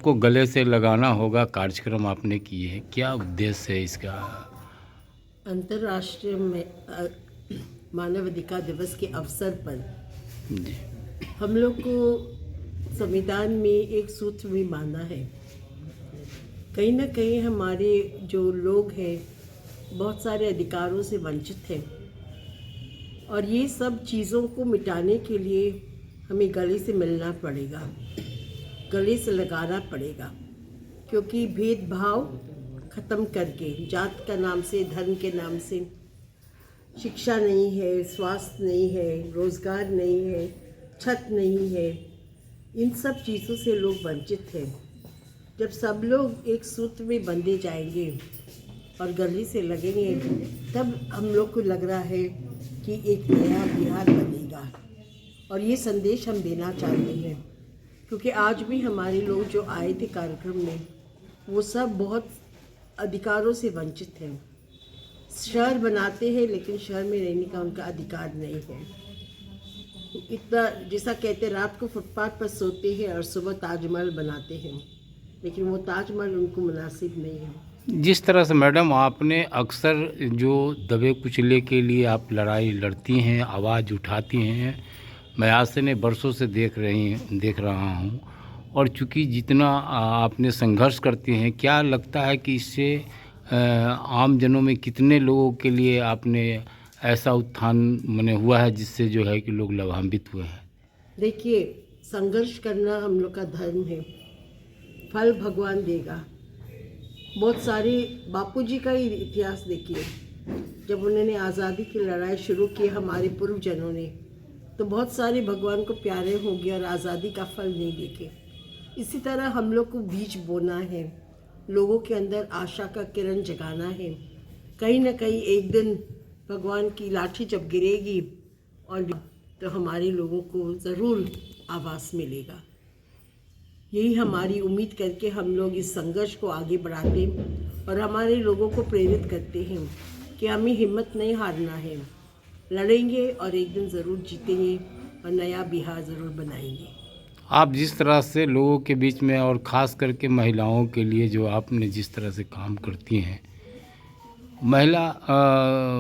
सबको गले से लगाना होगा कार्यक्रम आपने किए हैं, क्या उद्देश्य है इसका? अंतर्राष्ट्रीय मानवाधिकार दिवस के अवसर पर जी। हम लोग को संविधान में एक सूत्र भी बांधा है। कहीं ना कहीं हमारे जो लोग हैं बहुत सारे अधिकारों से वंचित हैं और ये सब चीज़ों को मिटाने के लिए हमें गले से मिलना पड़ेगा, गले से लगाना पड़ेगा, क्योंकि भेदभाव ख़त्म करके जात का नाम से, धर्म के नाम से शिक्षा नहीं है, स्वास्थ्य नहीं है, रोज़गार नहीं है, छत नहीं है, इन सब चीज़ों से लोग वंचित हैं। जब सब लोग एक सूत्र में बंधे जाएंगे और गले से लगेंगे तब हम लोग को लग रहा है कि एक नया बिहार बनेगा। और ये संदेश हम देना चाहते हैं क्योंकि आज भी हमारे लोग जो आए थे कार्यक्रम में वो सब बहुत अधिकारों से वंचित हैं। शहर बनाते हैं लेकिन शहर में रहने का उनका अधिकार नहीं है। इतना जैसा कहते रात को फुटपाथ पर सोते हैं और सुबह ताजमहल बनाते हैं, लेकिन वो ताजमहल उनको मुनासिब नहीं है। जिस तरह से मैडम आपने अक्सर जो दबे कुचले के लिए आप लड़ाई लड़ती हैं, आवाज़ उठाती हैं, मैं आज से नहीं बरसों से देख रहा हूँ। और चूँकि जितना आपने संघर्ष करती हैं, क्या लगता है कि इससे आम जनों में कितने लोगों के लिए आपने ऐसा उत्थान मने हुआ है जिससे जो है कि लोग लाभान्वित हुए हैं? देखिए, संघर्ष करना हम लोग का धर्म है, फल भगवान देगा। बहुत सारे बापूजी का ही इतिहास देखिए, जब उन्होंने आज़ादी की लड़ाई शुरू की हमारे पूर्वजनों ने, तो बहुत सारे भगवान को प्यारे हो गए और आज़ादी का फल नहीं देखे। इसी तरह हम लोग को बीज बोना है, लोगों के अंदर आशा का किरण जगाना है। कहीं ना कहीं एक दिन भगवान की लाठी जब गिरेगी और तो हमारे लोगों को ज़रूर आवाज़ मिलेगा। यही हमारी उम्मीद करके हम लोग इस संघर्ष को आगे बढ़ाते और हमारे लोगों को प्रेरित करते हैं कि हमें हिम्मत नहीं हारना है, लड़ेंगे और एक दिन ज़रूर जीतेंगे और नया बिहार ज़रूर बनाएंगे। आप जिस तरह से लोगों के बीच में और ख़ास करके महिलाओं के लिए जो आपने जिस तरह से काम करती हैं, महिला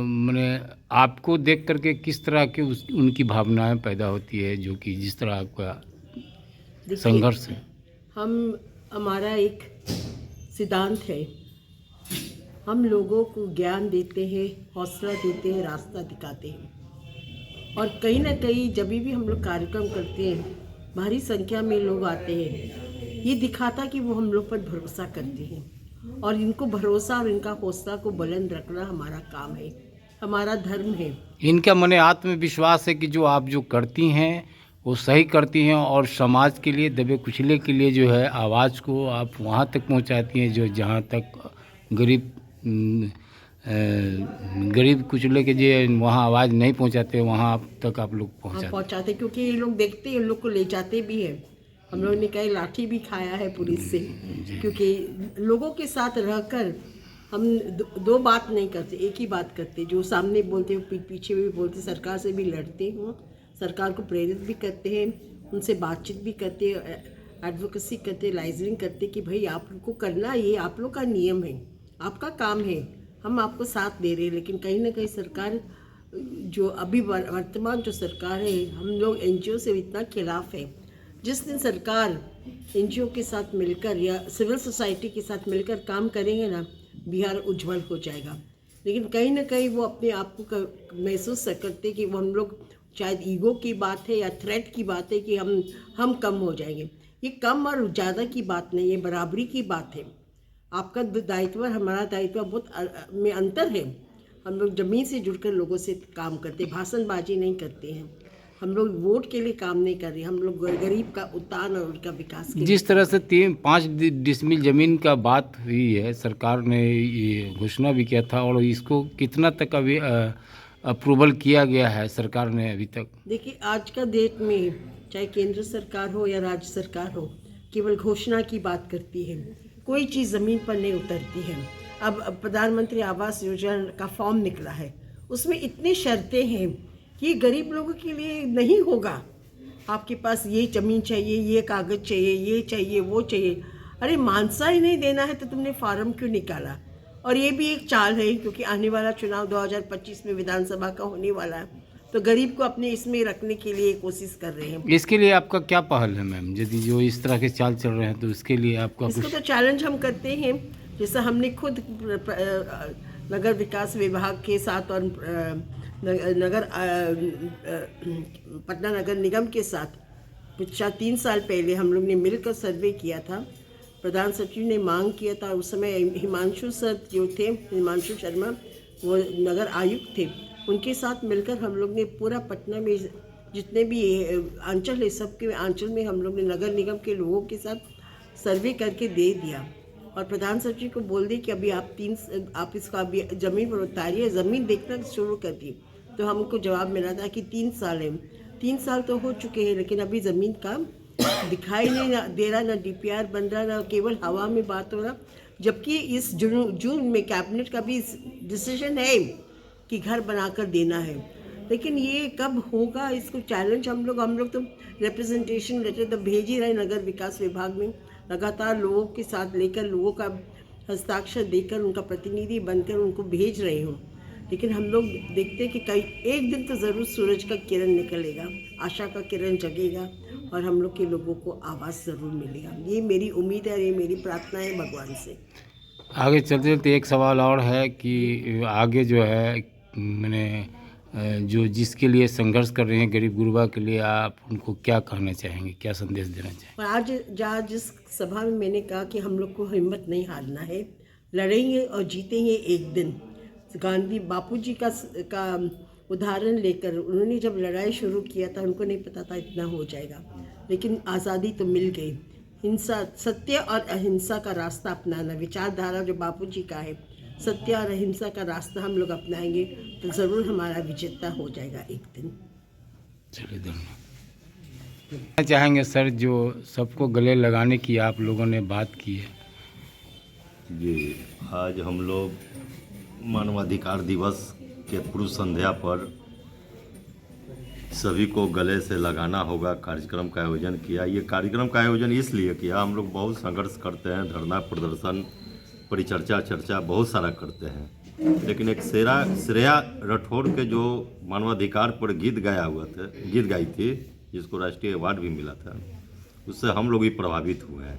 माने आपको देख करके किस तरह के उनकी भावनाएं पैदा होती है, जो कि जिस तरह आपका संघर्ष है? हमारा एक सिद्धांत है, हम लोगों को ज्ञान देते हैं, हौसला देते हैं, रास्ता दिखाते हैं। और कहीं ना कहीं जब भी हम लोग कार्यक्रम करते हैं, भारी संख्या में लोग आते हैं, ये दिखाता कि वो हम लोग पर भरोसा करते हैं और इनको भरोसा और इनका हौसला को बुलंद रखना हमारा काम है, हमारा धर्म है। इनका मने आत्मविश्वास है कि जो आप जो करती हैं वो सही करती हैं और समाज के लिए, दबे कुचले के लिए जो है आवाज़ को आप वहाँ तक पहुँचाती हैं जो जहाँ तक गरीब कुचले के जो वहाँ आवाज़ नहीं पहुँचाते वहाँ तक आप लोग पहुँचाते, क्योंकि ये लोग देखते हैं, इन लोग को ले जाते भी हैं। हम लोग ने कई लाठी भी खाया है पुलिस से, क्योंकि लोगों के साथ रहकर हम दो बात नहीं करते, एक ही बात करते। जो सामने बोलते हैं पीछे भी बोलते, सरकार से भी लड़ते हैं, सरकार को प्रेरित भी करते हैं, उनसे बातचीत भी करते, एडवोकेसी करते, लाइजनिंग करते कि भाई आप लोग को करना, ये आप लोग का नियम है, आपका काम है, हम आपको साथ दे रहे हैं। लेकिन कहीं ना कहीं सरकार जो अभी वर्तमान जो सरकार है, हम लोग एनजीओ से इतना खिलाफ है। जिस दिन सरकार एनजीओ के साथ मिलकर या सिविल सोसाइटी के साथ मिलकर काम करेंगे ना, बिहार उज्जवल हो जाएगा। लेकिन कहीं ना कहीं वो अपने आप को महसूस करते कि वो हम लोग शायद ईगो की बात है या थ्रेट की बात है कि हम कम हो जाएंगे। ये कम और ज़्यादा की बात नहीं है, बराबरी की बात है। आपका दायित्व और हमारा दायित्व बहुत में अंतर है। हम लोग ज़मीन से जुड़कर लोगों से काम करते, भाषणबाजी नहीं करते हैं। हम लोग वोट के लिए काम नहीं कर रहे, हम लोग गरीब का उत्थान और उनका विकास के जिस तरह से 3-5 डिसमिल ज़मीन का बात हुई है, सरकार ने ये घोषणा भी किया था, और इसको कितना तक अभी अप्रूवल किया गया है सरकार ने अभी तक? देखिए, आज का डेट में चाहे केंद्र सरकार हो या राज्य सरकार हो, केवल घोषणा की बात करती है, कोई चीज़ ज़मीन पर नहीं उतरती है। अब प्रधानमंत्री आवास योजना का फॉर्म निकला है, उसमें इतनी शर्तें हैं कि गरीब लोगों के लिए नहीं होगा। आपके पास ये ज़मीन चाहिए, ये कागज़ चाहिए, ये चाहिए, वो चाहिए। अरे मानसा ही नहीं देना है तो तुमने फार्म क्यों निकाला? और ये भी एक चाल है, क्योंकि आने वाला चुनाव 2025 में विधानसभा का होने वाला है, तो गरीब को अपने इसमें रखने के लिए कोशिश कर रहे हैं। इसके लिए आपका क्या पहल है मैम? यदि जो इस तरह के चाल चल रहे हैं तो इसके लिए आपका इसको कुछ तो चैलेंज हम करते हैं। जैसा हमने खुद नगर विकास विभाग के साथ और पटना नगर निगम के साथ पिछला 3 साल पहले हम लोग ने मिलकर सर्वे किया था। प्रधान सचिव ने मांग किया था, उस समय हिमांशु सर जो थे, हिमांशु शर्मा, वो नगर आयुक्त थे, उनके साथ मिलकर हम लोग ने पूरा पटना में जितने भी अंचल है, सबके अंचल में हम लोग ने नगर निगम के लोगों के साथ सर्वे करके दे दिया और प्रधान सचिव को बोल दी कि अभी आप इसको अभी ज़मीन पर उतारिए, ज़मीन देखना शुरू कर दी। तो हमको जवाब मिला था कि 3 साल है। 3 साल तो हो चुके हैं, लेकिन अभी ज़मीन का दिखाई नहीं दे रहा, ना DPR बन रहा, ना केवल हवा में बात हो रहा। जबकि इस जून में कैबिनेट का भी डिसीजन है कि घर बनाकर देना है, लेकिन ये कब होगा, इसको चैलेंज हम लोग तो रिप्रेजेंटेशन लेटर तो भेज ही रहे नगर विकास विभाग में, लगातार लोगों के साथ लेकर, लोगों का हस्ताक्षर देकर, उनका प्रतिनिधि बनकर उनको भेज रहे हूँ। लेकिन हम लोग देखते हैं कि कई एक दिन तो ज़रूर सूरज का किरण निकलेगा, आशा का किरण जगेगा और हम लोग के लोगों को आवाज़ ज़रूर मिलेगा। ये मेरी उम्मीद है, ये मेरी प्रार्थना है भगवान से। आगे चलते चलते एक सवाल और है कि आगे जो है मैंने जो जिसके लिए संघर्ष कर रहे हैं गरीब गुरबा के लिए, आप उनको क्या कहना चाहेंगे, क्या संदेश देना चाहेंगे? और आज जिस सभा में मैंने कहा कि हम लोग को हिम्मत नहीं हारना है, लड़ेंगे और जीतेंगे एक दिन। गांधी बापूजी का उदाहरण लेकर, उन्होंने जब लड़ाई शुरू किया था उनको नहीं पता था इतना हो जाएगा, लेकिन आज़ादी तो मिल गई। हिंसा, सत्य और अहिंसा का रास्ता अपनाना, विचारधारा जो बापूजी का है, सत्य और अहिंसा का रास्ता हम लोग अपनाएंगे तो ज़रूर हमारा विजेता हो जाएगा एक दिन। चलिए धन्यवाद। चाहेंगे सर, जो सबको गले लगाने की आप लोगों ने बात की है। जी, आज हम लोग मानवाधिकार दिवस के पूर्व संध्या पर सभी को गले से लगाना होगा कार्यक्रम का आयोजन किया। ये कार्यक्रम का आयोजन इसलिए किया, हम लोग बहुत संघर्ष करते हैं, धरना प्रदर्शन, परिचर्चा, चर्चा बहुत सारा करते हैं, लेकिन एक श्रेया राठौर के जो मानवाधिकार पर गीत गाई थी, जिसको राष्ट्रीय अवार्ड भी मिला था, उससे हम लोग भी प्रभावित हुए हैं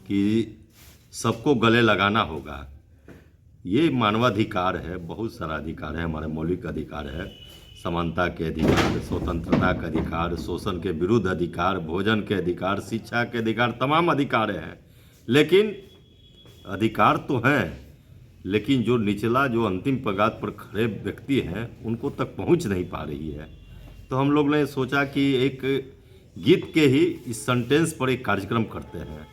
कि सबको गले लगाना होगा। ये मानवाधिकार है, बहुत सारा अधिकार है, हमारे मौलिक अधिकार है, समानता के अधिकार, स्वतंत्रता के अधिकार, शोषण के विरुद्ध अधिकार, भोजन के अधिकार, शिक्षा के अधिकार, तमाम अधिकार हैं। लेकिन अधिकार तो हैं, लेकिन जो निचला, जो अंतिम पगार पर खड़े व्यक्ति हैं, उनको तक पहुंच नहीं पा रही है। तो हम लोग ने सोचा कि एक गीत के ही इस सेंटेंस पर एक कार्यक्रम करते हैं,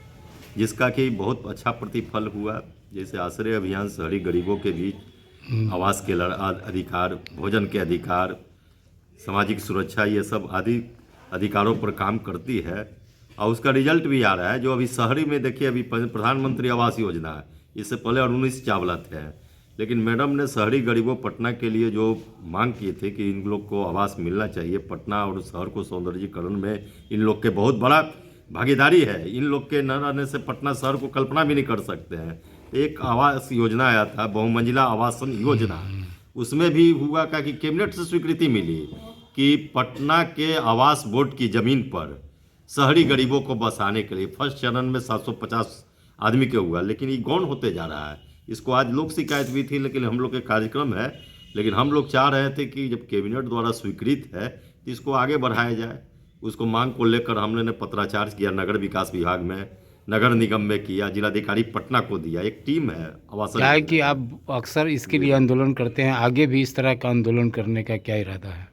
जिसका कि बहुत अच्छा प्रतिफल हुआ। जैसे आश्रय अभियान शहरी गरीबों के बीच आवास के अधिकार, भोजन के अधिकार, सामाजिक सुरक्षा, ये सब आदि अधिकारों पर काम करती है और उसका रिजल्ट भी आ रहा है। जो अभी शहरी में देखिए, अभी प्रधानमंत्री आवास योजना है, इससे पहले अरुणिश चावला थे, लेकिन मैडम ने शहरी गरीबों पटना के लिए जो मांग किए थे कि इन लोग को आवास मिलना चाहिए, पटना और शहर को सौंदर्यीकरण में इन लोग के बहुत बड़ा भागीदारी है। इन लोग के न रहने से पटना शहर को कल्पना भी नहीं कर सकते हैं। एक आवास योजना आया था, बहुमंजिला आवासन योजना, उसमें भी हुआ का कि कैबिनेट से स्वीकृति मिली कि पटना के आवास बोर्ड की ज़मीन पर शहरी गरीबों को बसाने के लिए फर्स्ट चरण में 750 आदमी के हुआ, लेकिन ये गौण होते जा रहा है। इसको आज लोक शिकायत भी थी, लेकिन हम लोग के कार्यक्रम है, लेकिन हम लोग चाह रहे थे कि जब कैबिनेट द्वारा स्वीकृत है तो इसको आगे बढ़ाया जाए। उसको मांग को लेकर हमने पत्राचार किया, नगर विकास विभाग में, नगर निगम में किया, जिलाधिकारी पटना को दिया, एक टीम है आवासन। क्या है कि आप अक्सर इसके लिए आंदोलन करते हैं, आगे भी इस तरह का आंदोलन करने का क्या इरादा है?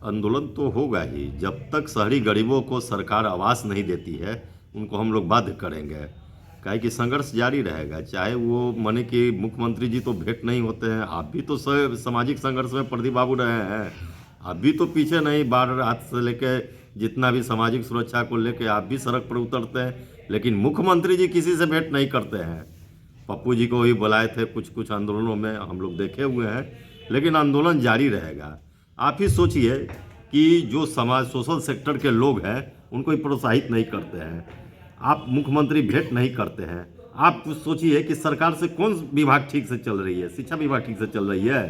आंदोलन तो होगा ही, जब तक शहरी गरीबों को सरकार आवास नहीं देती है उनको हम लोग बाध्य करेंगे। काहे कि संघर्ष जारी रहेगा, चाहे वो माने कि मुख्यमंत्री जी तो भेंट नहीं होते हैं, आप भी तो सामाजिक संघर्ष में प्रदीप बाबू रहे हैं, आप भी तो पीछे नहीं, बाढ़ हाथ से लेके जितना भी सामाजिक सुरक्षा को लेके आप भी सड़क पर उतरते हैं, लेकिन मुख्यमंत्री जी किसी से भेंट नहीं करते हैं। पप्पू जी को भी बुलाए थे कुछ आंदोलनों में, हम लोग देखे हुए हैं, लेकिन आंदोलन जारी रहेगा। आप ही सोचिए कि जो समाज सोशल सेक्टर के लोग हैं उनको ही प्रोत्साहित नहीं करते हैं। आप मुख्यमंत्री भेंट नहीं करते हैं। आप कुछ सोचिए कि सरकार से कौन विभाग ठीक से चल रही है? शिक्षा विभाग ठीक से चल रही है?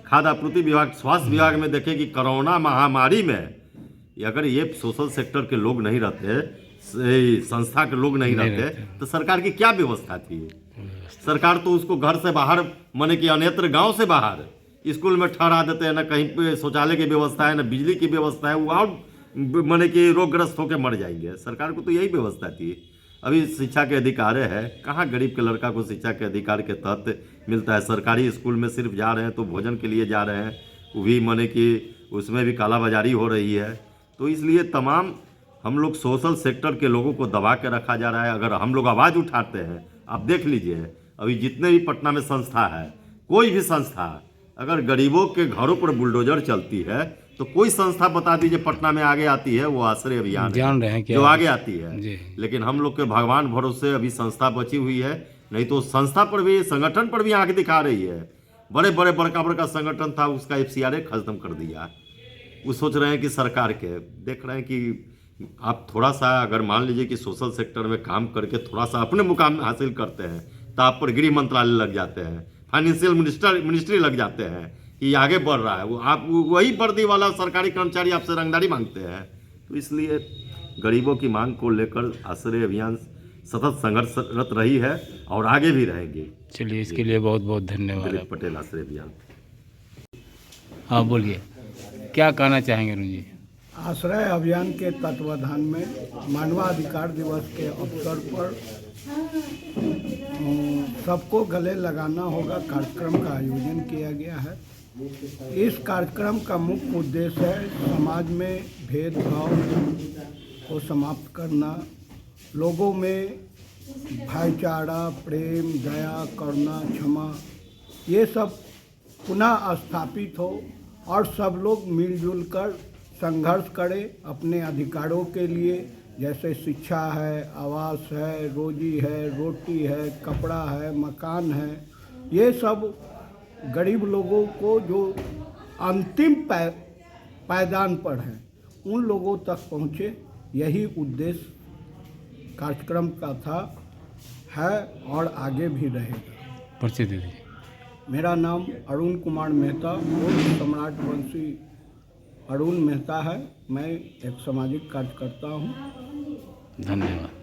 खाद्य आपूर्ति विभाग, स्वास्थ्य विभाग में देखें कि कोरोना महामारी में अगर ये सोशल सेक्टर के लोग नहीं रहते, संस्था के लोग नहीं रहते, तो सरकार की क्या व्यवस्था थी? सरकार तो उसको घर से बाहर, माने कि अन्यत्र गांव से बाहर स्कूल में ठहरा देते हैं, ना कहीं पे शौचालय की व्यवस्था है, ना बिजली की व्यवस्था है, वो और माने कि रोगग्रस्त होकर मर जाएंगे। सरकार को तो यही व्यवस्था थी। अभी शिक्षा के अधिकार है, कहाँ गरीब के लड़का को शिक्षा के अधिकार के तहत मिलता है? सरकारी स्कूल में सिर्फ जा रहे हैं तो भोजन के लिए जा रहे हैं, वो भी माने कि उसमें भी कालाबाजारी हो रही है। तो इसलिए तमाम हम लोग सोशल सेक्टर के लोगों को दबा के रखा जा रहा है। अगर हम लोग आवाज़ उठाते हैं, आप देख लीजिए अभी जितने भी पटना में संस्था है, कोई भी संस्था अगर गरीबों के घरों पर बुलडोजर चलती है तो कोई संस्था बता दीजिए पटना में आगे आती है? वो आश्रय अभियान जान रहे हैं क्या जो आगे आती है। लेकिन हम लोग के भगवान भरोसे अभी संस्था बची हुई है, नहीं तो संस्था पर भी, संगठन पर भी आंख दिखा रही है। बड़े बड़का संगठन था, उसका FCRA खत्म कर दिया। वो सोच रहे हैं कि सरकार के देख रहे हैं कि आप थोड़ा सा अगर मान लीजिए कि सोशल सेक्टर में काम करके थोड़ा सा अपने मुकाम हासिल करते हैं तो आप पर गृह मंत्रालय लग जाते हैं, फाइनेंशियल मिनिस्ट्री लग जाते हैं कि आगे बढ़ रहा है। वो आप वही वर्दी वाला सरकारी कर्मचारी आपसे रंगदारी मांगते हैं। तो इसलिए गरीबों की मांग को लेकर आश्रय अभियान सतत संघर्षरत रही है और आगे भी रहेगी। चलिए, इसके लिए बहुत बहुत धन्यवाद। दिलीप पटेल, आश्रय अभियान। हाँ बोलिए, क्या कहना चाहेंगे अरुण जी? आश्रय अभियान के तत्वाधान में मानवाधिकार दिवस के अवसर पर सबको गले लगाना होगा कार्यक्रम का आयोजन किया गया है। इस कार्यक्रम का मुख्य उद्देश्य है समाज में भेदभाव को समाप्त करना, लोगों में भाईचारा, प्रेम, दया, करुणा, क्षमा ये सब पुनः स्थापित हो और सब लोग मिलजुल कर संघर्ष करें अपने अधिकारों के लिए, जैसे शिक्षा है, आवास है, रोजी है, रोटी है, कपड़ा है, मकान है। ये सब गरीब लोगों को जो अंतिम पायदान पर हैं उन लोगों तक पहुँचे, यही उद्देश्य कार्यक्रम का था, है और आगे भी रहेगा। परिचय दे दीजिए। मेरा नाम अरुण कुमार मेहता, उर्फ सम्राट वंशी अरुण मेहता है। मैं एक सामाजिक कार्यकर्ता हूँ। धन्यवाद।